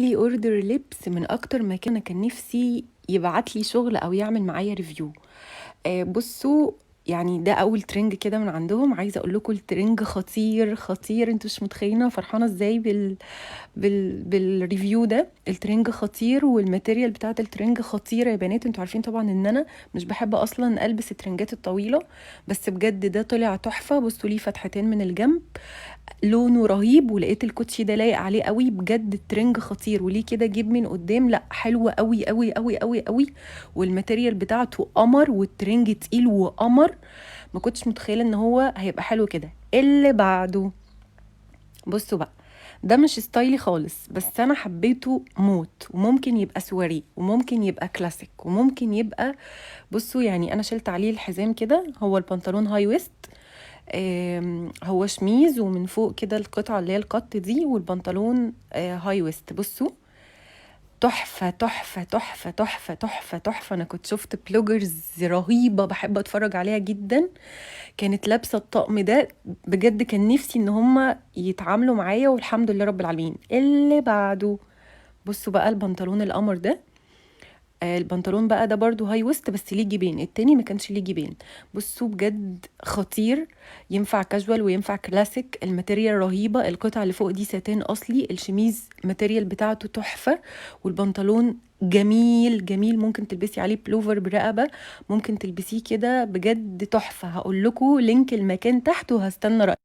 لي اوردر لبس من اكتر مكان أنا كان نفسي يبعت لي شغل او يعمل معايا ريفيو. بصوا، يعني ده اول ترنج كده من عندهم. عايزه اقول لكم الترنج خطير خطير، انتوا مش متخيلين أنا فرحانه ازاي بالريفيو ده. الترنج خطير والماتيريال بتاعت الترنج خطيره يا بنات. انتوا عارفين طبعا ان انا مش بحب اصلا البس الترنجات الطويله، بس بجد ده طلع تحفه. بصوا ليه فتحتين من الجنب، لونه رهيب، ولقيت الكوتشي ده لايق عليه قوي. بجد الترنج خطير، وليه كده جيب من قدام، لا حلوة قوي قوي قوي قوي قوي. والماتيريال بتاعته قمر، والترنج تقيل وقمر. ما كنتش متخيلة ان هو هيبقى حلو كده. اللي بعده، بصوا بقى، ده مش ستايلي خالص، بس انا حبيته موت. وممكن يبقى سواري، وممكن يبقى كلاسيك، وممكن يبقى، بصوا يعني انا شلت عليه الحزام كده. هو البنطلون هاي ويست، هو شميز، ومن فوق كده القطعة اللي هي القط دي، والبنطلون هاي ويست. بصوا، تحفة تحفة تحفة تحفة تحفة تحفة. أنا كنت شفت بلوجرز رهيبة بحب أتفرج عليها جدا، كانت لابسة الطقم ده. بجد كان نفسي إن هما يتعاملوا معايا، والحمد لله رب العالمين. اللي بعده، بصوا بقى البنطلون القمر ده. البنطلون بقى ده برضو هاي ويست، بس ليه جيبين، التاني ما كانش ليه جيبين. بصوا بجد خطير، ينفع كاجوال وينفع كلاسيك. الماتيريال رهيبة، القطعة اللي فوق دي ساتين أصلي، الشميز ماتيريال بتاعته تحفة، والبنطلون جميل جميل. ممكن تلبسي عليه بلوفر برقبة، ممكن تلبسيه كده، بجد تحفة. هقول لكم لينك المكان تحت وهستنى رأيك.